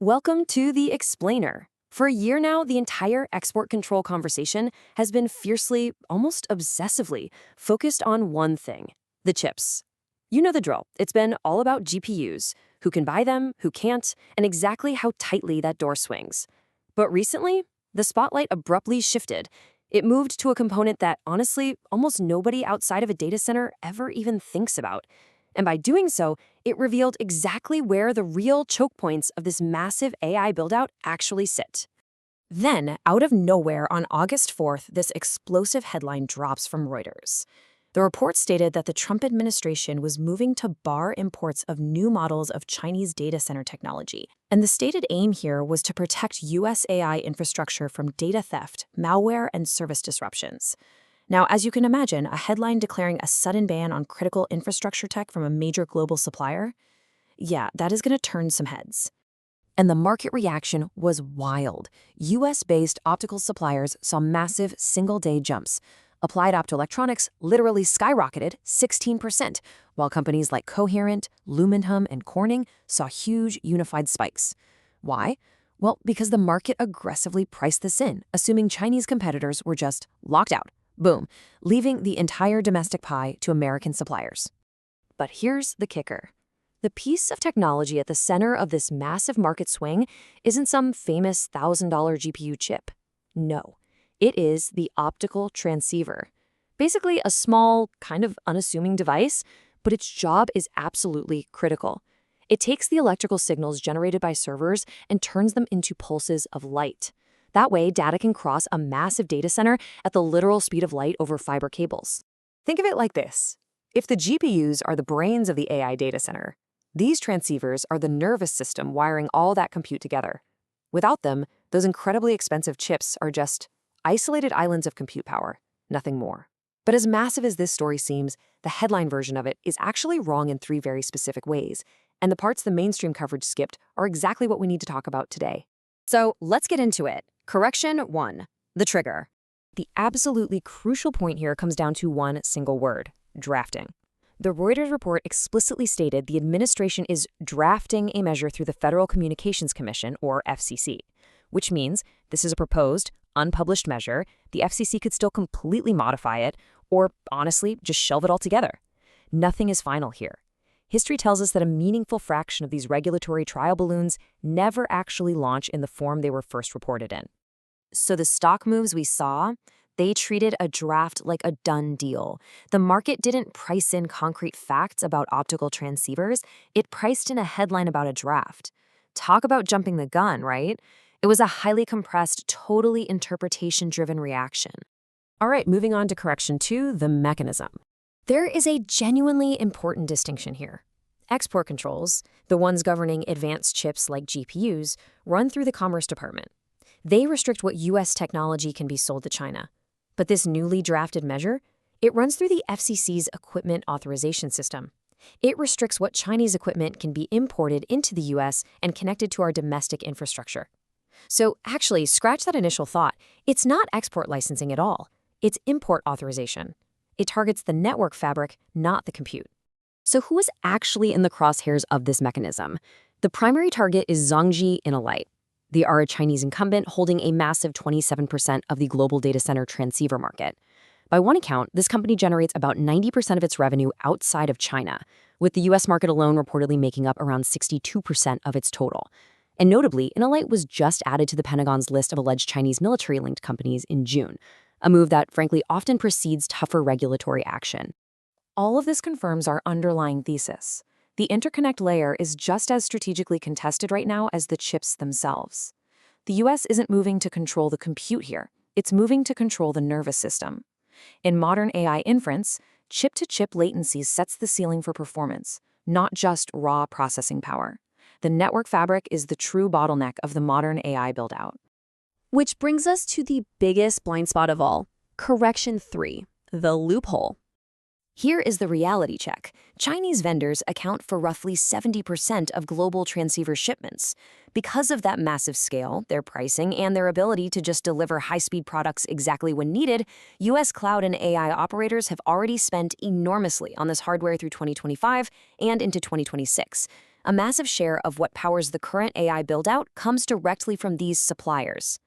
Welcome to The Explainer. For a year now, the entire export control conversation has been fiercely, almost obsessively, focused on one thing: the chips. You know the drill. It's been all about GPUs, who can buy them, who can't, and exactly how tightly that door swings. But recently, the spotlight abruptly shifted. It moved to a component that, honestly, almost nobody outside of a data center ever even thinks about. And by doing so, it revealed exactly where the real choke points of this massive AI buildout actually sit. Then, out of nowhere, on August 4th, this explosive headline drops from Reuters. The report stated that the Trump administration was moving to bar imports of new models of Chinese data center technology. And the stated aim here was to protect U.S. AI infrastructure from data theft, malware, and service disruptions. Now, as you can imagine, a headline declaring a sudden ban on critical infrastructure tech from a major global supplier, yeah, that is going to turn some heads. And the market reaction was wild. US-based optical suppliers saw massive single-day jumps. Applied Optoelectronics literally skyrocketed 16%, while companies like Coherent, Lumentum, and Corning saw huge unified spikes. Why? Well, because the market aggressively priced this in, assuming Chinese competitors were just locked out. Boom, leaving the entire domestic pie to American suppliers. But here's the kicker. The piece of technology at the center of this massive market swing isn't some famous $1,000 GPU chip. No, it is the optical transceiver. Basically a small, kind of unassuming device, but its job is absolutely critical. It takes the electrical signals generated by servers and turns them into pulses of light. That way, data can cross a massive data center at the literal speed of light over fiber cables. Think of it like this. If the GPUs are the brains of the AI data center, these transceivers are the nervous system wiring all that compute together. Without them, those incredibly expensive chips are just isolated islands of compute power, nothing more. But as massive as this story seems, the headline version of it is actually wrong in 3 very specific ways, and the parts the mainstream coverage skipped are exactly what we need to talk about today. So let's get into it. Correction 1. The trigger. The absolutely crucial point here comes down to one single word: drafting. The Reuters report explicitly stated the administration is drafting a measure through the Federal Communications Commission, or FCC, which means this is a proposed, unpublished measure. The FCC could still completely modify it, or honestly, just shelve it altogether. Nothing is final here. History tells us that a meaningful fraction of these regulatory trial balloons never actually launch in the form they were first reported in. So the stock moves we saw, they treated a draft like a done deal. The market didn't price in concrete facts about optical transceivers. It priced in a headline about a draft. Talk about jumping the gun, right? It was a highly compressed, totally interpretation-driven reaction. All right, moving on to correction 2, the mechanism. There is a genuinely important distinction here. Export controls, the ones governing advanced chips like GPUs, run through the Commerce Department. They restrict what U.S. technology can be sold to China. But this newly drafted measure, it runs through the FCC's Equipment Authorization System. It restricts what Chinese equipment can be imported into the U.S. and connected to our domestic infrastructure. So actually, scratch that initial thought. It's not export licensing at all. It's import authorization. It targets the network fabric, not the compute. So who is actually in the crosshairs of this mechanism? The primary target is Zhongji Innolight. They are a Chinese incumbent holding a massive 27% of the global data center transceiver market. By one account, this company generates about 90% of its revenue outside of China, with the US market alone reportedly making up around 62% of its total. And notably, Innolight was just added to the Pentagon's list of alleged Chinese military-linked companies in June, a move that, frankly, often precedes tougher regulatory action. All of this confirms our underlying thesis. The interconnect layer is just as strategically contested right now as the chips themselves. The US isn't moving to control the compute here. It's moving to control the nervous system. In modern AI inference, chip-to-chip latency sets the ceiling for performance, not just raw processing power. The network fabric is the true bottleneck of the modern AI build-out. Which brings us to the biggest blind spot of all, correction 3, the loophole. Here is the reality check. Chinese vendors account for roughly 70% of global transceiver shipments. Because of that massive scale, their pricing, and their ability to just deliver high-speed products exactly when needed, US cloud and AI operators have already spent enormously on this hardware through 2025 and into 2026. A massive share of what powers the current AI build-out comes directly from these suppliers.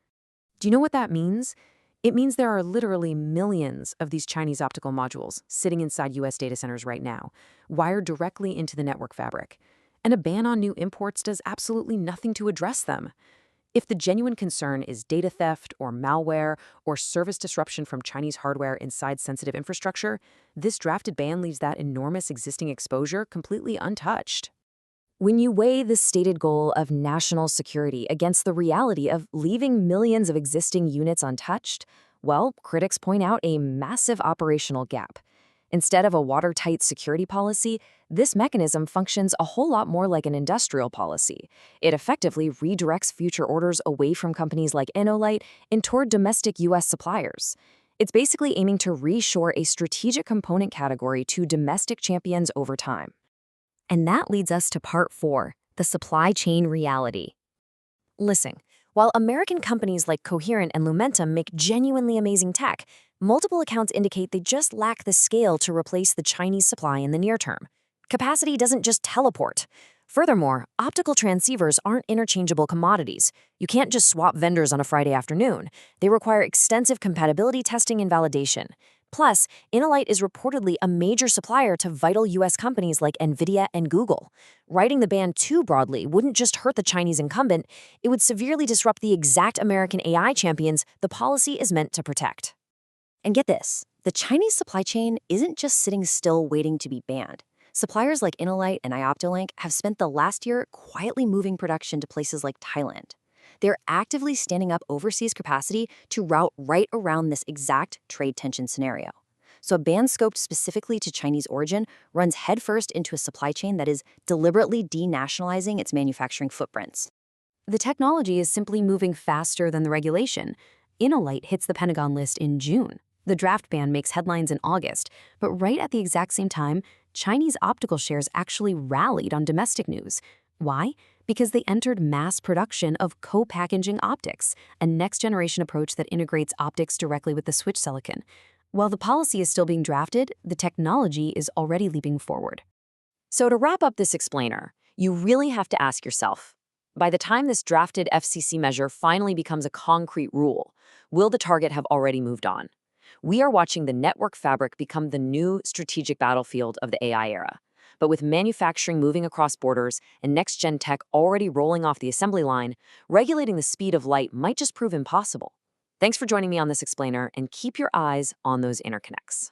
Do you know what that means? It means there are literally millions of these Chinese optical modules sitting inside US data centers right now, wired directly into the network fabric. And a ban on new imports does absolutely nothing to address them. If the genuine concern is data theft or malware or service disruption from Chinese hardware inside sensitive infrastructure, this drafted ban leaves that enormous existing exposure completely untouched. When you weigh the stated goal of national security against the reality of leaving millions of existing units untouched, well, critics point out a massive operational gap. Instead of a watertight security policy, this mechanism functions a whole lot more like an industrial policy. It effectively redirects future orders away from companies like Innolight and toward domestic U.S. suppliers. It's basically aiming to reshore a strategic component category to domestic champions over time. And that leads us to part 4, the supply chain reality. Listen, while American companies like Coherent and Lumentum make genuinely amazing tech, multiple accounts indicate they just lack the scale to replace the Chinese supply in the near term. Capacity doesn't just teleport. Furthermore, optical transceivers aren't interchangeable commodities. You can't just swap vendors on a Friday afternoon. They require extensive compatibility testing and validation. Plus, Innolight is reportedly a major supplier to vital U.S. companies like NVIDIA and Google. Writing the ban too broadly wouldn't just hurt the Chinese incumbent, it would severely disrupt the exact American AI champions the policy is meant to protect. And get this, the Chinese supply chain isn't just sitting still waiting to be banned. Suppliers like Innolight and Ioptolink have spent the last year quietly moving production to places like Thailand. They're actively standing up overseas capacity to route right around this exact trade tension scenario. So a ban scoped specifically to Chinese origin runs headfirst into a supply chain that is deliberately denationalizing its manufacturing footprints. The technology is simply moving faster than the regulation. Innolight hits the Pentagon list in June. The draft ban makes headlines in August, but right at the exact same time, Chinese optical shares actually rallied on domestic news. Why? Because they entered mass production of co-packaging optics, a next-generation approach that integrates optics directly with the switch silicon. While the policy is still being drafted, the technology is already leaping forward. So to wrap up this explainer, you really have to ask yourself, by the time this drafted FCC measure finally becomes a concrete rule, will the target have already moved on? We are watching the network fabric become the new strategic battlefield of the AI era. But with manufacturing moving across borders and next-gen tech already rolling off the assembly line, regulating the speed of light might just prove impossible. Thanks for joining me on this explainer, and keep your eyes on those interconnects.